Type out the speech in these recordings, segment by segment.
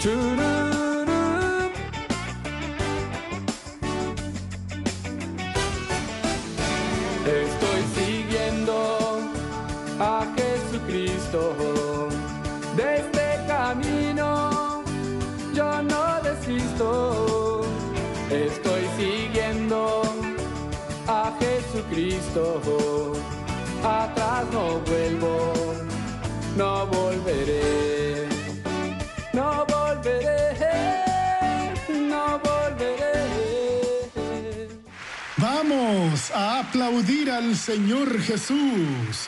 Tururú. Estoy siguiendo a Jesucristo. De este camino yo no desisto. Estoy siguiendo a Jesucristo. Atrás no vuelvo, no volveré. No volveré, no volveré. Vamos a aplaudir al Señor Jesús.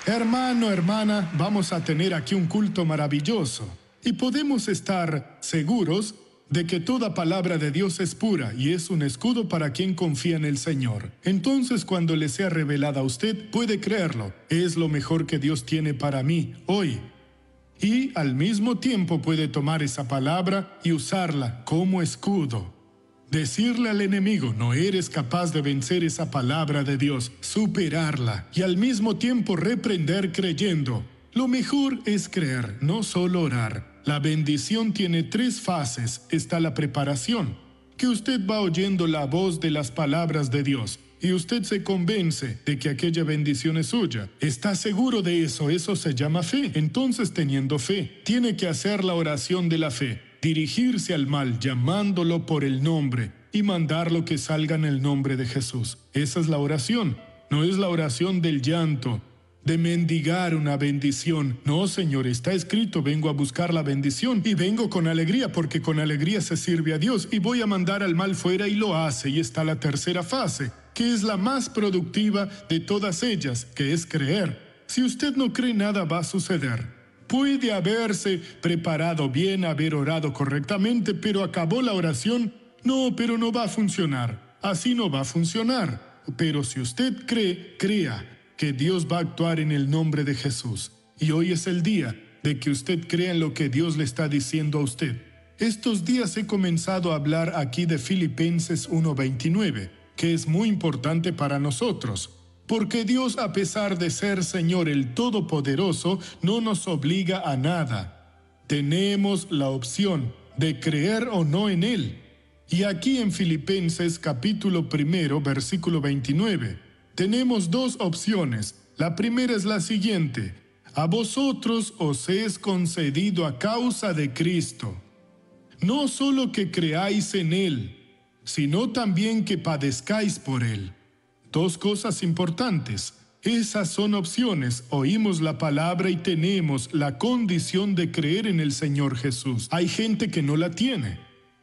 Hermano, hermana, vamos a tener aquí un culto maravilloso y podemos estar seguros de que toda palabra de Dios es pura y es un escudo para quien confía en el Señor. Entonces, cuando le sea revelada a usted, puede creerlo. Es lo mejor que Dios tiene para mí hoy. Y al mismo tiempo puede tomar esa palabra y usarla como escudo. Decirle al enemigo, no eres capaz de vencer esa palabra de Dios, superarla y al mismo tiempo reprender creyendo. Lo mejor es creer, no solo orar. La bendición tiene 3 fases. Está la preparación, que usted va oyendo la voz de las palabras de Dios y usted se convence de que aquella bendición es suya. ¿Está seguro de eso? Eso se llama fe. Entonces, teniendo fe, tiene que hacer la oración de la fe, dirigirse al mal llamándolo por el nombre y mandarlo que salga en el nombre de Jesús. Esa es la oración. No es la oración del llanto, de mendigar una bendición. No, Señor, está escrito, vengo a buscar la bendición y vengo con alegría, porque con alegría se sirve a Dios y voy a mandar al mal fuera y lo hace. Y está la tercera fase, que es la más productiva de todas ellas, que es creer. Si usted no cree, nada va a suceder. Puede haberse preparado bien, haber orado correctamente, pero acabó la oración. No, pero no va a funcionar. Así no va a funcionar. Pero si usted cree, crea que Dios va a actuar en el nombre de Jesús. Y hoy es el día de que usted crea en lo que Dios le está diciendo a usted. Estos días he comenzado a hablar aquí de Filipenses 1:29, que es muy importante para nosotros. Porque Dios, a pesar de ser Señor el Todopoderoso, no nos obliga a nada. Tenemos la opción de creer o no en Él. Y aquí en Filipenses capítulo 1, versículo 29, tenemos 2 opciones. La primera es la siguiente: a vosotros os es concedido a causa de Cristo, no solo que creáis en Él, sino también que padezcáis por Él. 2 cosas importantes. Esas son opciones. Oímos la palabra y tenemos la condición de creer en el Señor Jesús. Hay gente que no la tiene.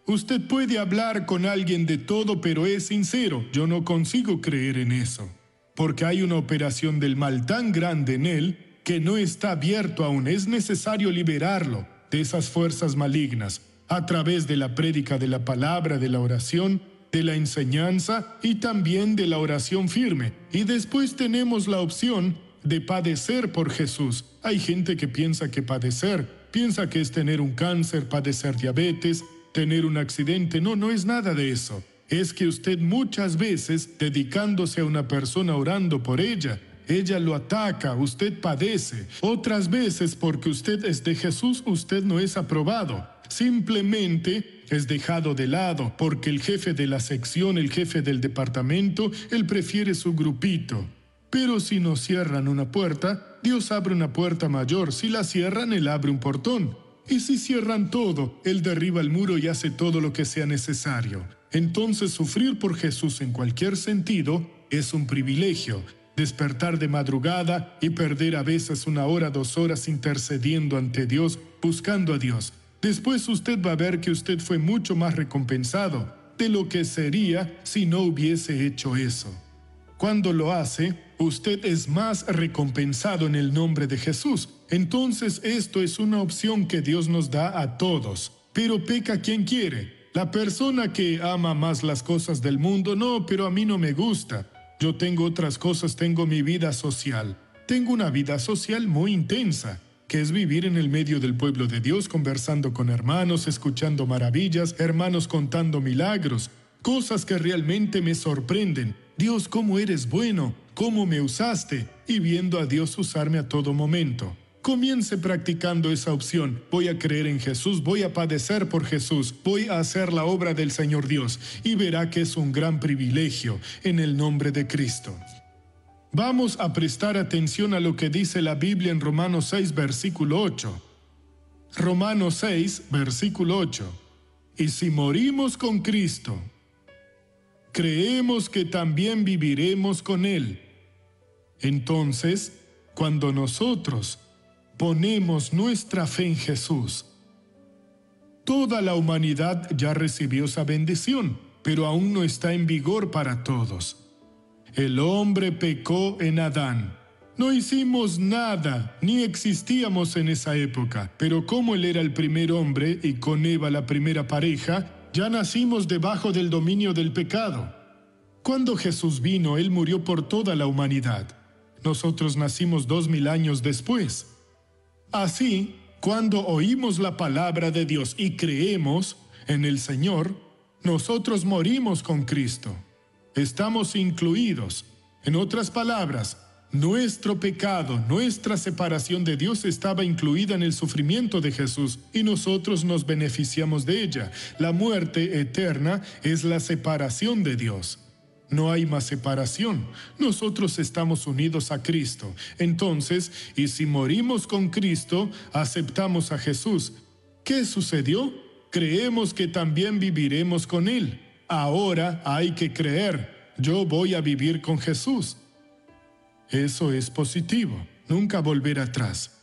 Usted puede hablar con alguien de todo, pero es sincero. Yo no consigo creer en eso, porque hay una operación del mal tan grande en él que no está abierto aún. Es necesario liberarlo de esas fuerzas malignas a través de la prédica de la palabra, de la oración, de la enseñanza y también de la oración firme. Y después tenemos la opción de padecer por Jesús. Hay gente que piensa que piensa que es tener un cáncer, padecer diabetes, tener un accidente. No, no es nada de eso. Es que usted muchas veces, dedicándose a una persona, orando por ella lo ataca, usted padece. Otras veces, porque usted es de Jesús, usted no es aprobado. Simplemente es dejado de lado, porque el jefe de la sección, el jefe del departamento, él prefiere su grupito. Pero si nos cierran una puerta, Dios abre una puerta mayor. Si la cierran, Él abre un portón. Y si cierran todo, Él derriba el muro y hace todo lo que sea necesario. Entonces, sufrir por Jesús en cualquier sentido es un privilegio. Despertar de madrugada y perder a veces 1 hora, 2 horas intercediendo ante Dios, buscando a Dios. Después usted va a ver que usted fue mucho más recompensado de lo que sería si no hubiese hecho eso. Cuando lo hace, usted es más recompensado en el nombre de Jesús. Entonces esto es una opción que Dios nos da a todos. Pero peca quien quiere. La persona que ama más las cosas del mundo, no, pero a mí no me gusta. Yo tengo otras cosas, tengo mi vida social. Tengo una vida social muy intensa, que es vivir en el medio del pueblo de Dios, conversando con hermanos, escuchando maravillas, hermanos contando milagros, cosas que realmente me sorprenden. Dios, cómo eres bueno, cómo me usaste, y viendo a Dios usarme a todo momento. Comience practicando esa opción. Voy a creer en Jesús, voy a padecer por Jesús, voy a hacer la obra del Señor Dios, y verá que es un gran privilegio en el nombre de Cristo. Vamos a prestar atención a lo que dice la Biblia en Romanos 6, versículo 8. Romanos 6, versículo 8. Y si morimos con Cristo, creemos que también viviremos con Él. Entonces, cuando nosotros ponemos nuestra fe en Jesús, toda la humanidad ya recibió esa bendición, pero aún no está en vigor para todos. El hombre pecó en Adán. No hicimos nada, ni existíamos en esa época, pero como él era el primer hombre y con Eva la primera pareja, ya nacimos debajo del dominio del pecado. Cuando Jesús vino, Él murió por toda la humanidad. Nosotros nacimos 2000 años después. Así, cuando oímos la palabra de Dios y creemos en el Señor, nosotros morimos con Cristo. Estamos incluidos. En otras palabras, nuestro pecado, nuestra separación de Dios estaba incluida en el sufrimiento de Jesús y nosotros nos beneficiamos de ella. La muerte eterna es la separación de Dios. No hay más separación. Nosotros estamos unidos a Cristo. Entonces, y si morimos con Cristo, aceptamos a Jesús. ¿Qué sucedió? Creemos que también viviremos con Él. Ahora hay que creer. Yo voy a vivir con Jesús. Eso es positivo. Nunca volver atrás.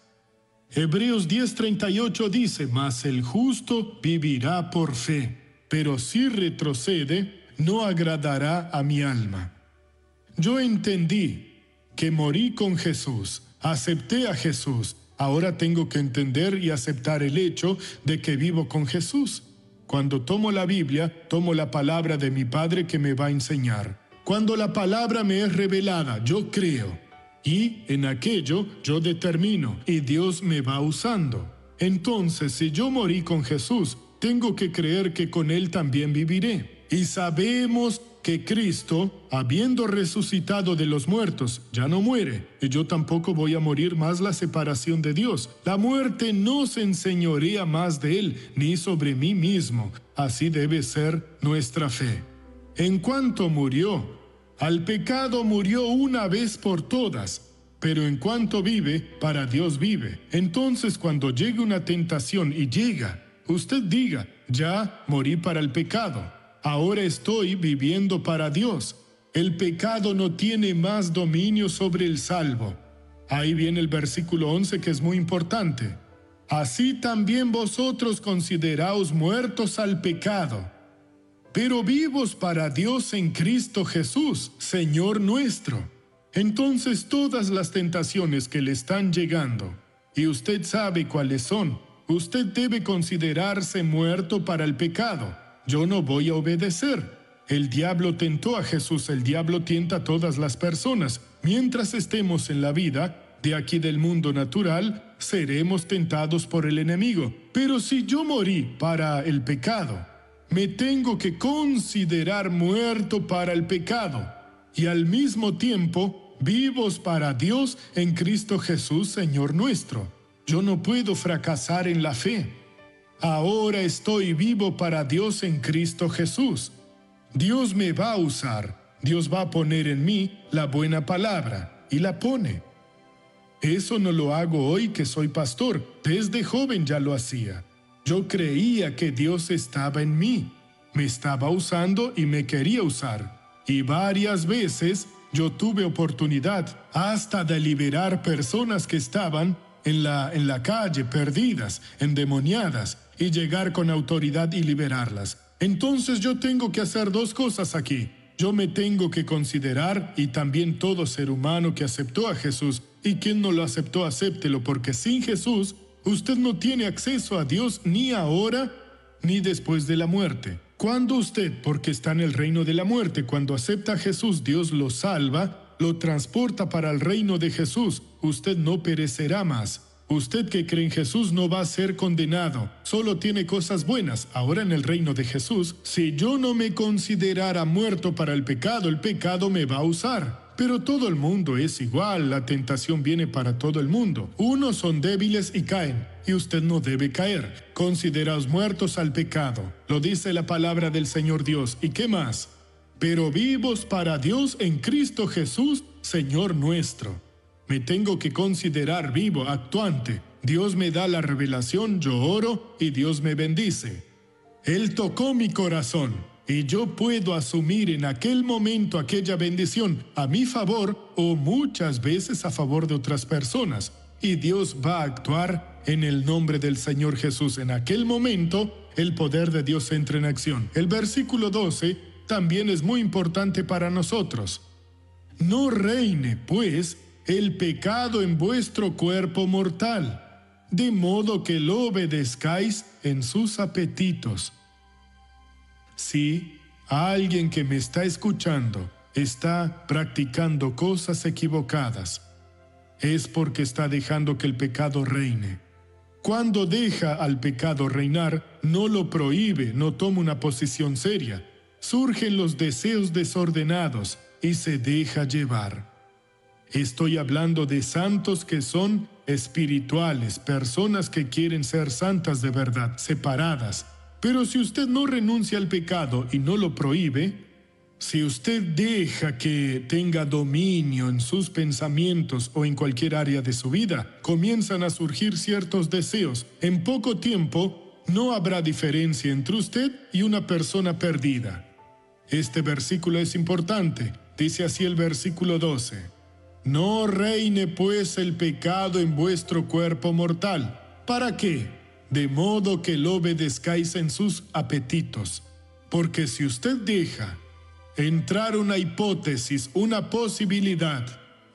Hebreos 10:38 dice, mas el justo vivirá por fe, pero si retrocede, no agradará a mi alma. Yo entendí que morí con Jesús, acepté a Jesús. Ahora tengo que entender y aceptar el hecho de que vivo con Jesús. Cuando tomo la Biblia, tomo la palabra de mi Padre que me va a enseñar. Cuando la palabra me es revelada, yo creo. Y en aquello yo determino y Dios me va usando. Entonces, si yo morí con Jesús, tengo que creer que con Él también viviré. Y sabemos que Cristo, habiendo resucitado de los muertos, ya no muere. Y yo tampoco voy a morir más la separación de Dios. La muerte no se enseñorea más de Él, ni sobre mí mismo. Así debe ser nuestra fe. En cuanto murió, al pecado murió una vez por todas, pero en cuanto vive, para Dios vive. Entonces cuando llegue una tentación y llega, usted diga, ya morí para el pecado, ahora estoy viviendo para Dios. El pecado no tiene más dominio sobre el salvo. Ahí viene el versículo 11 que es muy importante. Así también vosotros consideraos muertos al pecado, pero vivos para Dios en Cristo Jesús, Señor nuestro. Entonces todas las tentaciones que le están llegando, y usted sabe cuáles son, usted debe considerarse muerto para el pecado. Yo no voy a obedecer. El diablo tentó a Jesús, el diablo tienta a todas las personas. Mientras estemos en la vida, de aquí del mundo natural, seremos tentados por el enemigo. Pero si yo morí para el pecado, me tengo que considerar muerto para el pecado y al mismo tiempo vivos para Dios en Cristo Jesús, Señor nuestro. Yo no puedo fracasar en la fe. Ahora estoy vivo para Dios en Cristo Jesús. Dios me va a usar. Dios va a poner en mí la buena palabra y la pone. Eso no lo hago hoy que soy pastor. Desde joven ya lo hacía. Yo creía que Dios estaba en mí, me estaba usando y me quería usar. Y varias veces yo tuve oportunidad hasta de liberar personas que estaban en la calle, perdidas, endemoniadas, y llegar con autoridad y liberarlas. Entonces yo tengo que hacer dos cosas aquí. Yo me tengo que considerar, y también todo ser humano que aceptó a Jesús, y quien no lo aceptó, acéptelo, porque sin Jesús, usted no tiene acceso a Dios ni ahora ni después de la muerte. Cuando usted, porque está en el reino de la muerte, cuando acepta a Jesús, Dios lo salva, lo transporta para el reino de Jesús. Usted no perecerá más. Usted que cree en Jesús no va a ser condenado. Solo tiene cosas buenas. Ahora en el reino de Jesús, si yo no me considerara muerto para el pecado me va a usar. Pero todo el mundo es igual, la tentación viene para todo el mundo. Unos son débiles y caen, y usted no debe caer. Consideraos muertos al pecado, lo dice la palabra del Señor Dios. ¿Y qué más? Pero vivos para Dios en Cristo Jesús, Señor nuestro. Me tengo que considerar vivo, actuante. Dios me da la revelación, yo oro y Dios me bendice. Él tocó mi corazón. Y yo puedo asumir en aquel momento aquella bendición a mi favor o muchas veces a favor de otras personas. Y Dios va a actuar en el nombre del Señor Jesús. En aquel momento, el poder de Dios entra en acción. El versículo 12 también es muy importante para nosotros. No reine, pues, el pecado en vuestro cuerpo mortal, de modo que lo obedezcáis en sus apetitos. Si alguien que me está escuchando está practicando cosas equivocadas, es porque está dejando que el pecado reine. Cuando deja al pecado reinar, no lo prohíbe, no toma una posición seria. Surgen los deseos desordenados y se deja llevar. Estoy hablando de santos que son espirituales, personas que quieren ser santas de verdad, separadas. Pero si usted no renuncia al pecado y no lo prohíbe, si usted deja que tenga dominio en sus pensamientos o en cualquier área de su vida, comienzan a surgir ciertos deseos. En poco tiempo, no habrá diferencia entre usted y una persona perdida. Este versículo es importante. Dice así el versículo 12. No reine pues el pecado en vuestro cuerpo mortal. ¿Para qué? De modo que lo obedezcáis en sus apetitos. Porque si usted deja entrar una hipótesis, una posibilidad,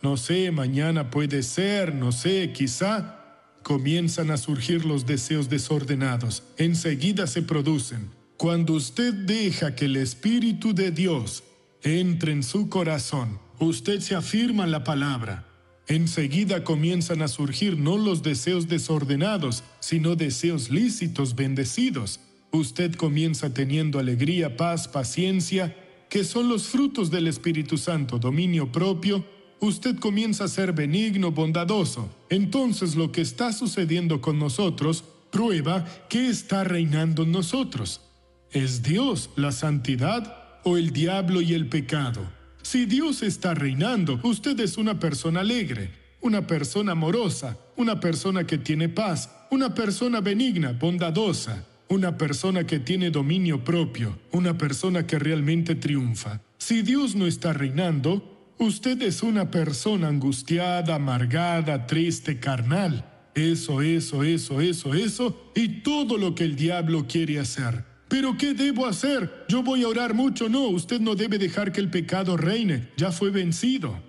no sé, mañana puede ser, no sé, quizá, comienzan a surgir los deseos desordenados. Enseguida se producen. Cuando usted deja que el Espíritu de Dios entre en su corazón, usted se afirma en la palabra. Enseguida comienzan a surgir no los deseos desordenados, sino deseos lícitos, bendecidos. Usted comienza teniendo alegría, paz, paciencia, que son los frutos del Espíritu Santo, dominio propio. Usted comienza a ser benigno, bondadoso. Entonces lo que está sucediendo con nosotros prueba que está reinando en nosotros. ¿Es Dios, la santidad, o el diablo y el pecado? Si Dios está reinando, usted es una persona alegre, una persona amorosa, una persona que tiene paz, una persona benigna, bondadosa, una persona que tiene dominio propio, una persona que realmente triunfa. Si Dios no está reinando, usted es una persona angustiada, amargada, triste, carnal. Eso, y todo lo que el diablo quiere hacer. ¿Pero qué debo hacer? Yo voy a orar mucho. No, usted no debe dejar que el pecado reine. Ya fue vencido.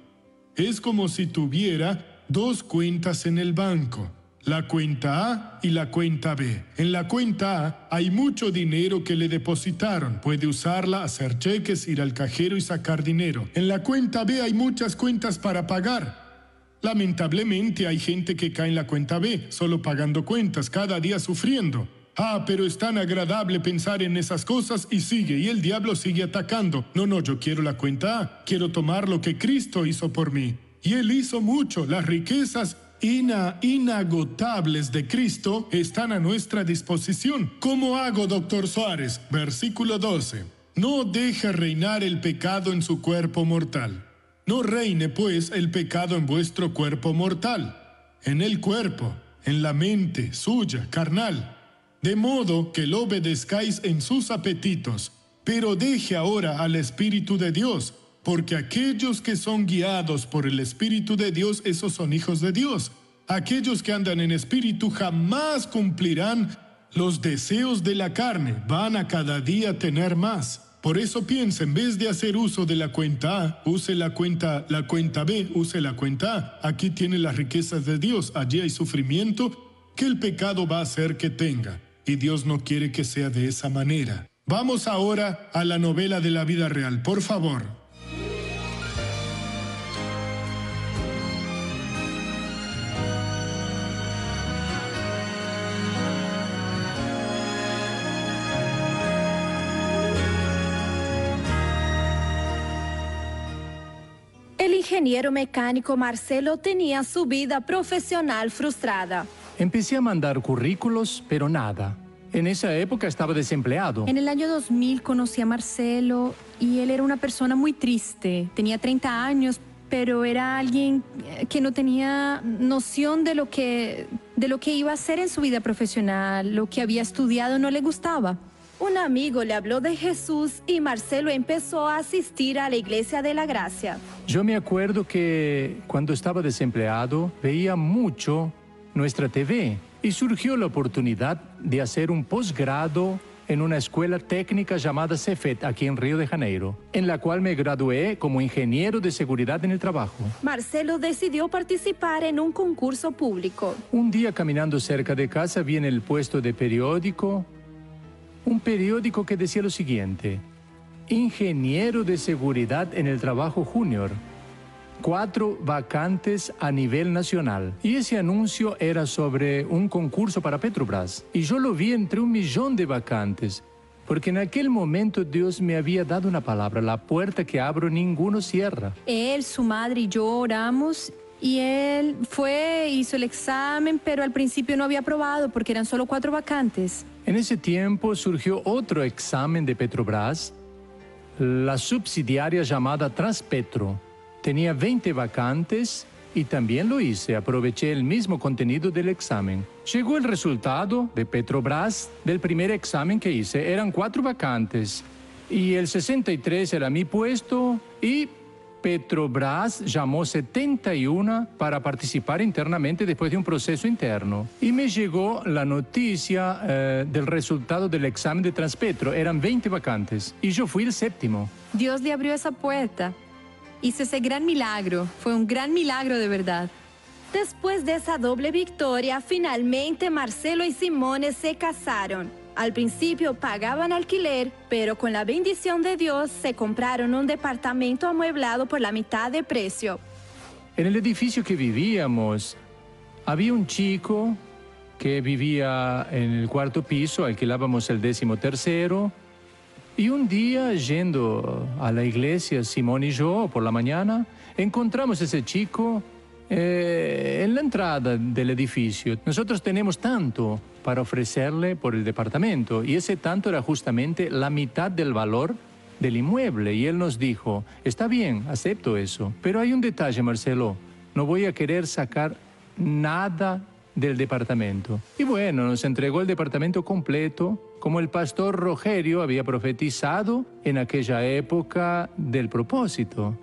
Es como si tuviera dos cuentas en el banco. La cuenta A y la cuenta B. En la cuenta A hay mucho dinero que le depositaron. Puede usarla, hacer cheques, ir al cajero y sacar dinero. En la cuenta B hay muchas cuentas para pagar. Lamentablemente hay gente que cae en la cuenta B, solo pagando cuentas, cada día sufriendo. Pero es tan agradable pensar en esas cosas y el diablo sigue atacando. No, yo quiero la cuenta A, quiero tomar lo que Cristo hizo por mí. Y Él hizo mucho. Las riquezas inagotables de Cristo están a nuestra disposición. ¿Cómo hago, doctor Suárez? Versículo 12. No deje reinar el pecado en su cuerpo mortal. No reine, pues, el pecado en vuestro cuerpo mortal. En el cuerpo, en la mente suya, carnal. De modo que lo obedezcáis en sus apetitos, pero deje ahora al Espíritu de Dios, porque aquellos que son guiados por el Espíritu de Dios, esos son hijos de Dios. Aquellos que andan en espíritu jamás cumplirán los deseos de la carne, van a cada día tener más. Por eso piensa, en vez de hacer uso de la cuenta A, use la cuenta B, use la cuenta A. Aquí tiene las riquezas de Dios, allí hay sufrimiento que el pecado va a hacer que tenga. Y Dios no quiere que sea de esa manera. Vamos ahora a la novela de la vida real, por favor. El ingeniero mecánico Marcelo tenía su vida profesional frustrada. Empecé a mandar currículos, pero nada. En esa época estaba desempleado. En el año 2000 conocí a Marcelo y él era una persona muy triste. Tenía 30 años, pero era alguien que no tenía noción de lo que iba a hacer en su vida profesional. Lo que había estudiado no le gustaba. Un amigo le habló de Jesús y Marcelo empezó a asistir a la Iglesia de la Gracia. Yo me acuerdo que cuando estaba desempleado veía mucho nuestra TV y surgió la oportunidad de hacer un posgrado en una escuela técnica llamada Cefet, aquí en Río de Janeiro, en la cual me gradué como ingeniero de seguridad en el trabajo. Marcelo decidió participar en un concurso público. Un día caminando cerca de casa vi en el puesto de periódico un periódico que decía lo siguiente: ingeniero de seguridad en el trabajo junior, 4 vacantes a nivel nacional. Y ese anuncio era sobre un concurso para Petrobras. Y yo lo vi entre 1 millón de vacantes, porque en aquel momento Dios me había dado una palabra: la puerta que abro ninguno cierra. Él, su madre y yo oramos y él fue, hizo el examen, pero al principio no había aprobado porque eran solo 4 vacantes. En ese tiempo surgió otro examen de Petrobras, la subsidiaria llamada Transpetro. Tenía 20 vacantes y también lo hice. Aproveché el mismo contenido del examen. Llegó el resultado de Petrobras del primer examen que hice. Eran 4 vacantes y el 63 era mi puesto y Petrobras llamó 71 para participar internamente después de un proceso interno. Y me llegó la noticia del resultado del examen de Transpetro. Eran 20 vacantes y yo fui el 7º. Dios le abrió esa puerta. Hizo ese gran milagro. Fue un gran milagro de verdad. Después de esa doble victoria, finalmente Marcelo y Simone se casaron. Al principio pagaban alquiler, pero con la bendición de Dios se compraron un departamento amueblado por la mitad de precio. En el edificio que vivíamos, había un chico que vivía en el 4º piso, alquilábamos el 13º. Y un día, yendo a la iglesia, Simón y yo, por la mañana, encontramos a ese chico en la entrada del edificio. Nosotros tenemos tanto para ofrecerle por el departamento y ese tanto era justamente la mitad del valor del inmueble. Y él nos dijo: está bien, acepto eso, pero hay un detalle, Marcelo, no voy a querer sacar nada del departamento. Y bueno, nos entregó el departamento completo, como el pastor Rogerio había profetizado en aquella época del propósito.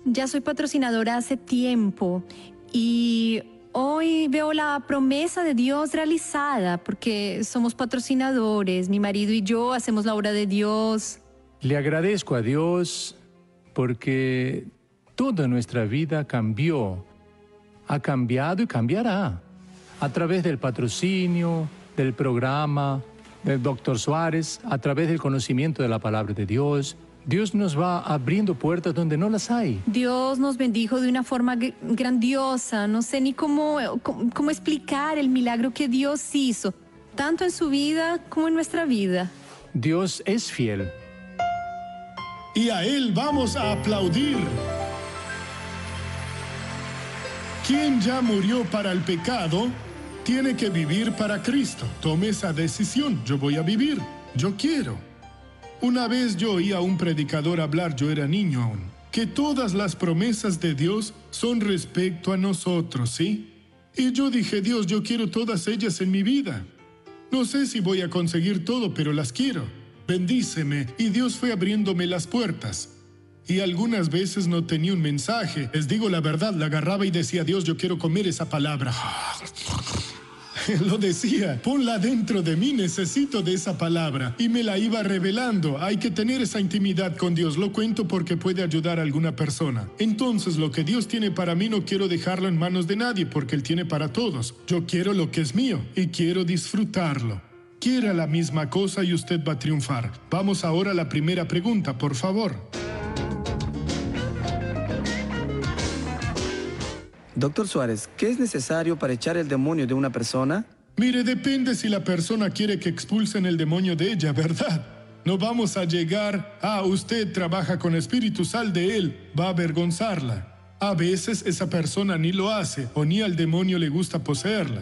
Ya soy patrocinadora hace tiempo y hoy veo la promesa de Dios realizada porque somos patrocinadores. Mi marido y yo hacemos la obra de Dios. Le agradezco a Dios porque toda nuestra vida cambió, ha cambiado y cambiará a través del patrocinio, del programa, del Dr. Suárez, a través del conocimiento de la palabra de Dios. Dios nos va abriendo puertas donde no las hay. Dios nos bendijo de una forma grandiosa. No sé ni cómo explicar el milagro que Dios hizo, tanto en su vida como en nuestra vida. Dios es fiel. Y a Él vamos a aplaudir. Quien ya murió para el pecado, tiene que vivir para Cristo. Tome esa decisión. Yo voy a vivir. Yo quiero. Una vez yo oí a un predicador hablar, yo era niño aún, que todas las promesas de Dios son respecto a nosotros, ¿sí? Y yo dije: Dios, yo quiero todas ellas en mi vida. No sé si voy a conseguir todo, pero las quiero. Bendíceme. Y Dios fue abriéndome las puertas. Y algunas veces no tenía un mensaje. Les digo la verdad, la agarraba y decía: Dios, yo quiero comer esa palabra. Lo decía, ponla dentro de mí, necesito de esa palabra. Y me la iba revelando. Hay que tener esa intimidad con Dios. Lo cuento porque puede ayudar a alguna persona. Entonces, lo que Dios tiene para mí no quiero dejarlo en manos de nadie, porque Él tiene para todos. Yo quiero lo que es mío y quiero disfrutarlo. Quiera la misma cosa y usted va a triunfar. Vamos ahora a la primera pregunta, por favor. Doctor Suárez, ¿qué es necesario para echar el demonio de una persona? Mire, depende si la persona quiere que expulsen el demonio de ella, ¿verdad? No vamos a llegar a usted trabaja con espíritu, sal de él, va a avergonzarla. A veces esa persona ni lo hace o ni al demonio le gusta poseerla,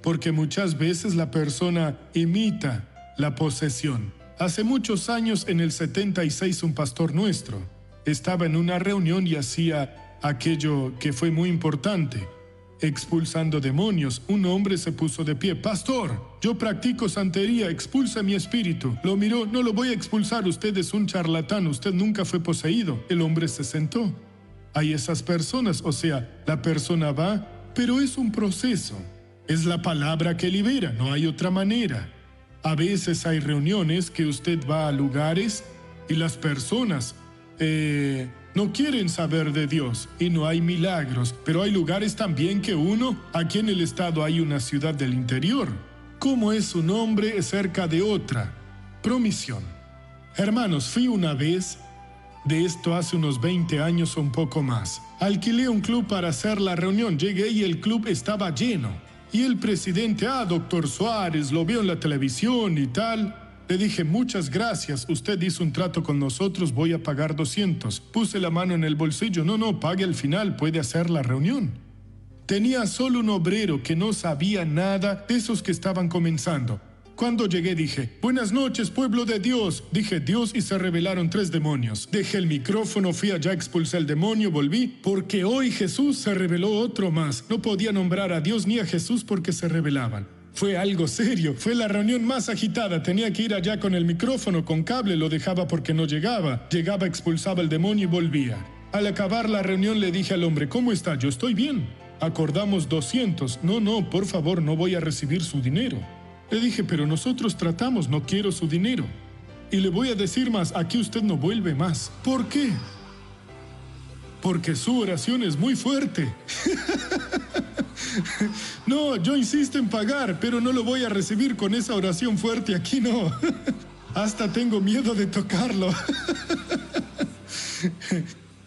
porque muchas veces la persona imita la posesión. Hace muchos años, en el 76, un pastor nuestro estaba en una reunión y hacía aquello que fue muy importante, expulsando demonios. Un hombre se puso de pie. Pastor, yo practico santería, expulsa mi espíritu. Lo miró, no lo voy a expulsar, usted es un charlatán, usted nunca fue poseído. El hombre se sentó. Hay esas personas, o sea, la persona va, pero es un proceso. Es la palabra que libera, no hay otra manera. A veces hay reuniones que usted va a lugares y las personas no quieren saber de Dios y no hay milagros, pero hay lugares también que aquí en el estado hay una ciudad del interior. ¿Cómo es su nombre cerca de otra? Promisión. Hermanos, fui una vez, de esto hace unos 20 años o un poco más. Alquilé un club para hacer la reunión, llegué y el club estaba lleno. Y el presidente, doctor Suárez, lo veo en la televisión y tal. Le dije, muchas gracias, usted hizo un trato con nosotros, voy a pagar 200. Puse la mano en el bolsillo, no, pague al final, puede hacer la reunión. Tenía solo un obrero que no sabía nada de esos que estaban comenzando. Cuando llegué dije, buenas noches, pueblo de Dios. Dije Dios y se revelaron 3 demonios. Dejé el micrófono, fui allá, expulsé el demonio, volví, porque hoy Jesús se reveló otro más. No podía nombrar a Dios ni a Jesús porque se revelaban. Fue algo serio, fue la reunión más agitada. Tenía que ir allá con el micrófono, con cable, lo dejaba porque no llegaba. Llegaba, expulsaba el demonio y volvía. Al acabar la reunión le dije al hombre, ¿cómo está? Yo estoy bien. Acordamos 200. No, por favor, no voy a recibir su dinero. Le dije, pero nosotros tratamos, no quiero su dinero. Y le voy a decir más, aquí usted no vuelve más. ¿Por qué? Porque su oración es muy fuerte. No, yo insisto en pagar, pero no lo voy a recibir con esa oración fuerte, aquí no. Hasta tengo miedo de tocarlo.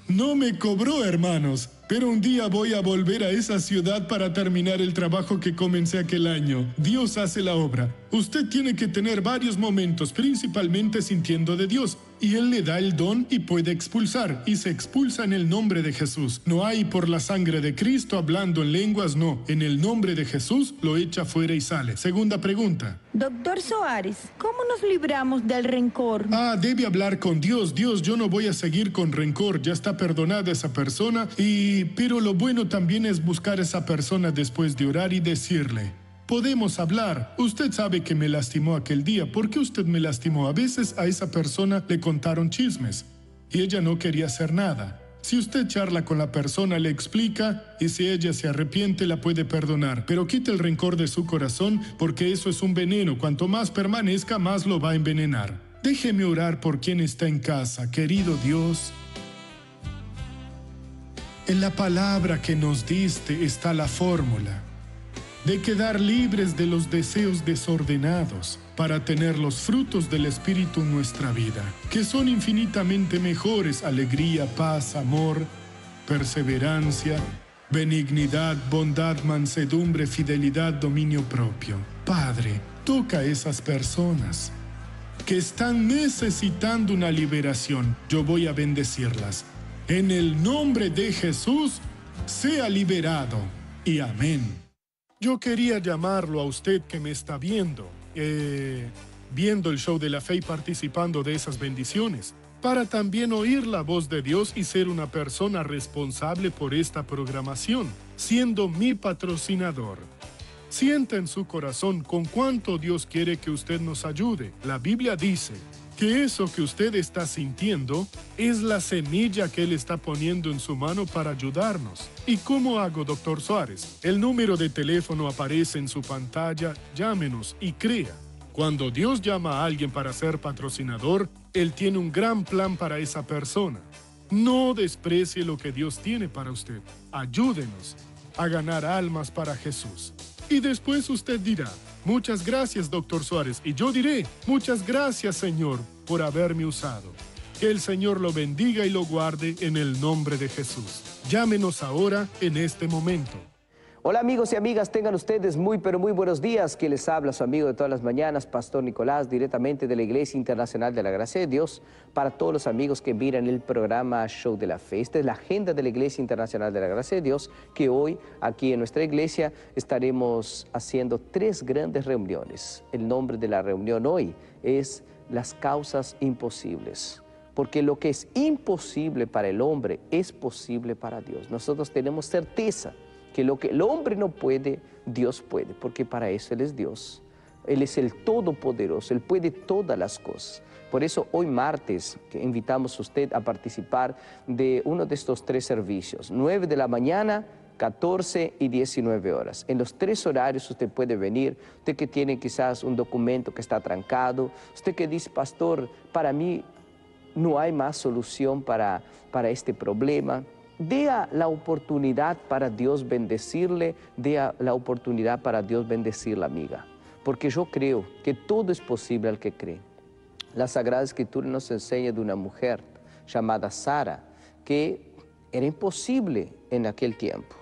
No me cobró, hermanos, pero un día voy a volver a esa ciudad para terminar el trabajo que comencé aquel año. Dios hace la obra. Usted tiene que tener varios momentos, principalmente sintiendo de Dios, y Él le da el don y puede expulsar, y se expulsa en el nombre de Jesús. No hay por la sangre de Cristo hablando en lenguas, no. En el nombre de Jesús lo echa fuera y sale. Segunda pregunta. Doctor Soares, ¿cómo nos libramos del rencor? Debe hablar con Dios. Dios, yo no voy a seguir con rencor. Ya está perdonada esa persona. Pero lo bueno también es buscar a esa persona después de orar y decirle, podemos hablar. Usted sabe que me lastimó aquel día. ¿Por qué usted me lastimó? A veces a esa persona le contaron chismes y ella no quería hacer nada. Si usted charla con la persona, le explica, y si ella se arrepiente, la puede perdonar. Pero quite el rencor de su corazón, porque eso es un veneno. Cuanto más permanezca, más lo va a envenenar. Déjeme orar por quien está en casa. Querido Dios, en la palabra que nos diste está la fórmula de quedar libres de los deseos desordenados para tener los frutos del Espíritu en nuestra vida, que son infinitamente mejores: alegría, paz, amor, perseverancia, benignidad, bondad, mansedumbre, fidelidad, dominio propio. Padre, toca a esas personas que están necesitando una liberación. Yo voy a bendecirlas. En el nombre de Jesús, sea liberado. Y amén. Yo quería llamarlo a usted que me está viendo el show de la fe y participando de esas bendiciones, para también oír la voz de Dios y ser una persona responsable por esta programación, siendo mi patrocinador. Sienta en su corazón con cuánto Dios quiere que usted nos ayude. La Biblia dice que eso que usted está sintiendo es la semilla que Él está poniendo en su mano para ayudarnos. ¿Y cómo hago, doctor Suárez? El número de teléfono aparece en su pantalla. Llámenos y crea. Cuando Dios llama a alguien para ser patrocinador, Él tiene un gran plan para esa persona. No desprecie lo que Dios tiene para usted. Ayúdenos a ganar almas para Jesús. Y después usted dirá, muchas gracias, doctor Suárez. Y yo diré, muchas gracias, Señor, por haberme usado. Que el Señor lo bendiga y lo guarde en el nombre de Jesús. Llámenos ahora en este momento. Hola amigos y amigas, tengan ustedes muy pero muy buenos días. Que les habla su amigo de todas las mañanas, Pastor Nicolás, directamente de la Iglesia Internacional de la Gracia de Dios, para todos los amigos que miran el programa Show de la Fe. Esta es la agenda de la Iglesia Internacional de la Gracia de Dios, que hoy aquí en nuestra iglesia estaremos haciendo 3 grandes reuniones. El nombre de la reunión hoy es Las causas imposibles. Porque lo que es imposible para el hombre es posible para Dios. Nosotros tenemos certeza que lo que el hombre no puede, Dios puede, porque para eso Él es Dios. Él es el Todopoderoso, Él puede todas las cosas. Por eso hoy martes que invitamos a usted a participar de uno de estos 3 servicios, 9 de la mañana, 14 y 19 horas. En los 3 horarios usted puede venir, usted que tiene quizás un documento que está trancado, usted que dice, pastor, para mí no hay más solución para este problema. Dé la oportunidad para Dios bendecirle, dé la oportunidad para Dios bendecir la amiga. Porque yo creo que todo es posible al que cree. La Sagrada Escritura nos enseña de una mujer llamada Sara, que era imposible en aquel tiempo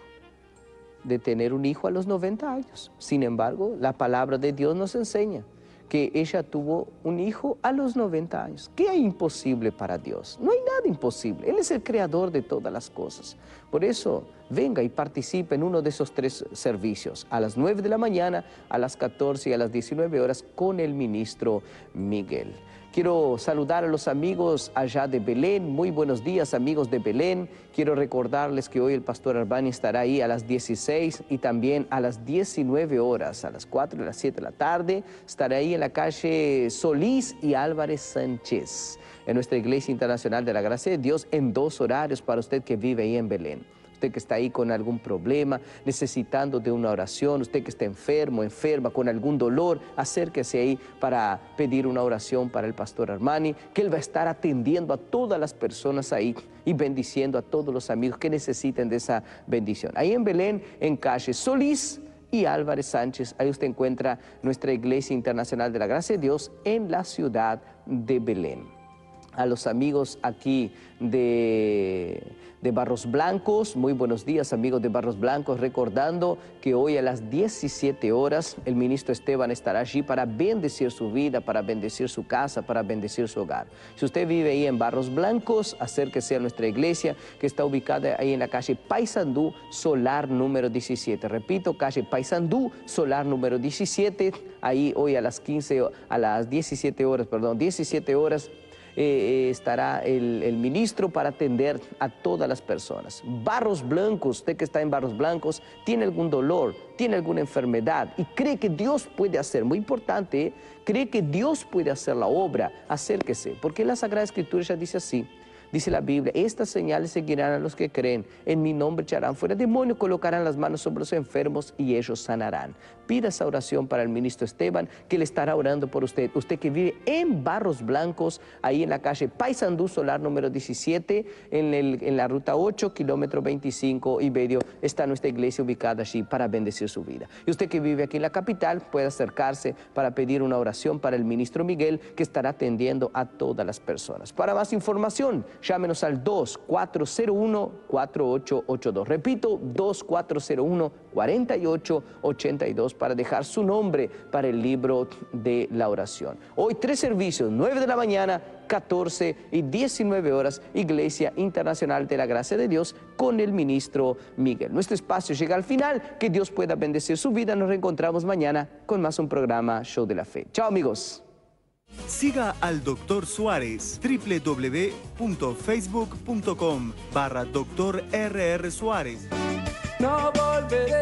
de tener un hijo a los 90 años. Sin embargo, la palabra de Dios nos enseña que ella tuvo un hijo a los 90 años. ¿Qué hay imposible para Dios? No hay nada imposible. Él es el creador de todas las cosas. Por eso, venga y participe en uno de esos 3 servicios, a las 9 de la mañana, a las 14 y a las 19 horas, con el ministro Miguel. Quiero saludar a los amigos allá de Belén. Muy buenos días, amigos de Belén. Quiero recordarles que hoy el pastor Arbani estará ahí a las 16 y también a las 19 horas, a las 4 y a las 7 de la tarde. Estará ahí en la calle Solís y Álvarez Sánchez, en nuestra Iglesia Internacional de la Gracia de Dios, en 2 horarios para usted que vive ahí en Belén. Usted que está ahí con algún problema, necesitando de una oración, usted que está enfermo, enferma, con algún dolor, acérquese ahí para pedir una oración para el pastor Armani, que él va a estar atendiendo a todas las personas ahí y bendiciendo a todos los amigos que necesiten de esa bendición. Ahí en Belén, en calle Solís y Álvarez Sánchez, ahí usted encuentra nuestra Iglesia Internacional de la Gracia de Dios en la ciudad de Belén. A los amigos aquí de Barros Blancos, muy buenos días amigos de Barros Blancos, recordando que hoy a las 17 horas el ministro Esteban estará allí para bendecir su vida, para bendecir su casa, para bendecir su hogar. Si usted vive ahí en Barros Blancos, acérquese a nuestra iglesia que está ubicada ahí en la calle Paysandú, Solar número 17. Repito, calle Paysandú, Solar número 17, ahí hoy a las 17 horas, estará el ministro para atender a todas las personas. Barros Blancos, usted que está en Barros Blancos, tiene algún dolor, tiene alguna enfermedad y cree que Dios puede hacer, muy importante, cree que Dios puede hacer la obra, acérquese, porque la Sagrada Escritura ya dice así. Dice la Biblia, estas señales seguirán a los que creen. En mi nombre echarán fuera demonios, colocarán las manos sobre los enfermos y ellos sanarán. Pida esa oración para el ministro Esteban, que le estará orando por usted. Usted que vive en Barros Blancos, ahí en la calle Paysandú, Solar número 17, en la ruta 8, kilómetro 25 y medio, está nuestra iglesia ubicada allí para bendecir su vida. Y usted que vive aquí en la capital puede acercarse para pedir una oración para el ministro Miguel, que estará atendiendo a todas las personas. Para más información, llámenos al 2401-4882. Repito, 2401-4882 para dejar su nombre para el libro de la oración. Hoy 3 servicios, 9 de la mañana, 14 y 19 horas, Iglesia Internacional de la Gracia de Dios con el ministro Miguel. Nuestro espacio llega al final. Que Dios pueda bendecir su vida. Nos reencontramos mañana con más un programa Show de la Fe. Chao amigos. Siga al Dr. Suárez, www.facebook.com/Dr. R.R. Suárez. No volveré